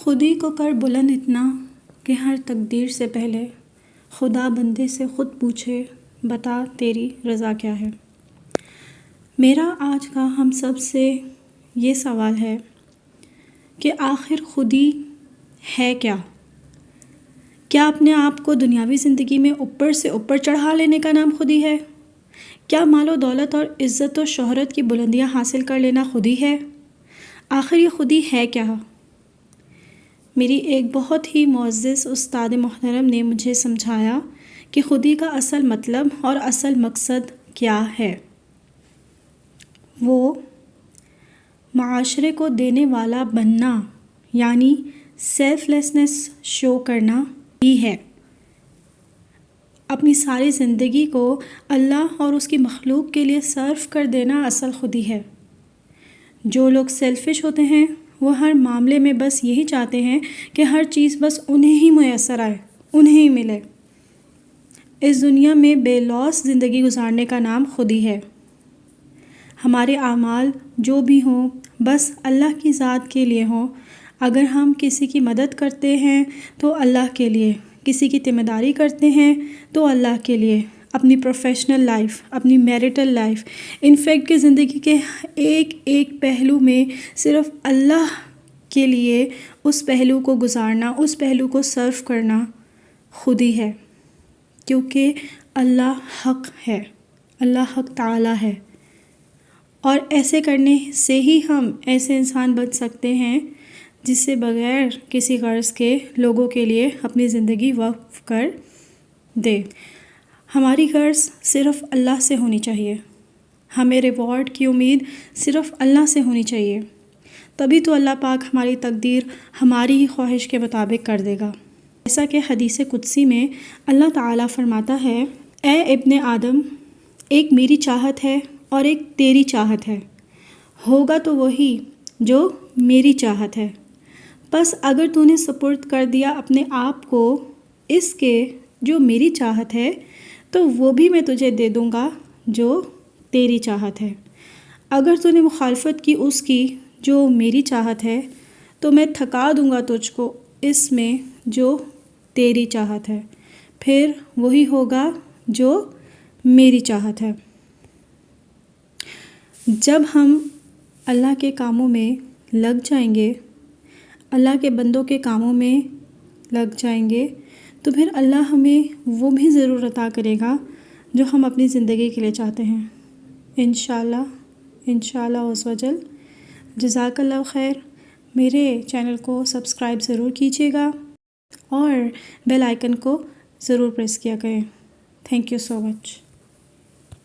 خودی کو کر بلند اتنا کہ ہر تقدیر سے پہلے خدا بندے سے خود پوچھے بتا تیری رضا کیا ہے۔ میرا آج کا ہم سب سے یہ سوال ہے کہ آخر خودی ہے کیا؟ کیا اپنے آپ کو دنیاوی زندگی میں اوپر سے اوپر چڑھا لینے کا نام خودی ہے؟ کیا مال و دولت اور عزت و شہرت کی بلندیاں حاصل کر لینا خودی ہے؟ آخر یہ خودی ہے کیا؟ میری ایک بہت ہی معزز استاد محترم نے مجھے سمجھایا کہ خودی کا اصل مطلب اور اصل مقصد کیا ہے۔ وہ معاشرے کو دینے والا بننا یعنی سیلف لیسنس شو کرنا ہی ہے۔ اپنی ساری زندگی کو اللہ اور اس کی مخلوق کے لیے صرف کر دینا اصل خودی ہے۔ جو لوگ سیلفش ہوتے ہیں وہ ہر معاملے میں بس یہی چاہتے ہیں کہ ہر چیز بس انہیں ہی میسر آئے، انہیں ہی ملے۔ اس دنیا میں بے لوث زندگی گزارنے کا نام خودی ہے۔ ہمارے اعمال جو بھی ہوں بس اللہ کی ذات کے لیے ہوں۔ اگر ہم کسی کی مدد کرتے ہیں تو اللہ کے لیے، کسی کی ذمہ داری کرتے ہیں تو اللہ کے لیے، اپنی پروفیشنل لائف، اپنی میرٹل لائف، انفیکٹ کی زندگی کے ایک ایک پہلو میں صرف اللہ کے لیے اس پہلو کو گزارنا، اس پہلو کو سرو کرنا خودی ہے، کیونکہ اللہ حق ہے، اللہ حق تعالی ہے۔ اور ایسے کرنے سے ہی ہم ایسے انسان بن سکتے ہیں جس سے بغیر کسی غرض کے لوگوں کے لیے اپنی زندگی وقف کر دے۔ ہماری غرض صرف اللہ سے ہونی چاہیے، ہمیں ریوارڈ کی امید صرف اللہ سے ہونی چاہیے، تبھی تو اللہ پاک ہماری تقدیر ہماری ہی خواہش کے مطابق کر دے گا۔ جیسا کہ حدیث قدسی میں اللہ تعالیٰ فرماتا ہے، اے ابن آدم، ایک میری چاہت ہے اور ایک تیری چاہت ہے، ہوگا تو وہی جو میری چاہت ہے، بس اگر تو نے سپرد کر دیا اپنے آپ کو اس کے جو میری چاہت ہے تو وہ بھی میں تجھے دے دوں گا جو تیری چاہت ہے۔ اگر تو نے مخالفت کی اس کی جو میری چاہت ہے تو میں تھکا دوں گا تجھ کو اس میں جو تیری چاہت ہے، پھر وہی ہوگا جو میری چاہت ہے۔ جب ہم اللہ کے کاموں میں لگ جائیں گے، اللہ کے بندوں کے کاموں میں لگ جائیں گے تو پھر اللہ ہمیں وہ بھی ضرور عطا کرے گا جو ہم اپنی زندگی کے لیے چاہتے ہیں، انشاءاللہ عز و جل۔ جزاک اللہ خیر۔ میرے چینل کو سبسکرائب ضرور کیجیے گا اور بیل آئیکن کو ضرور پریس کیا کریں۔ Thank you so much.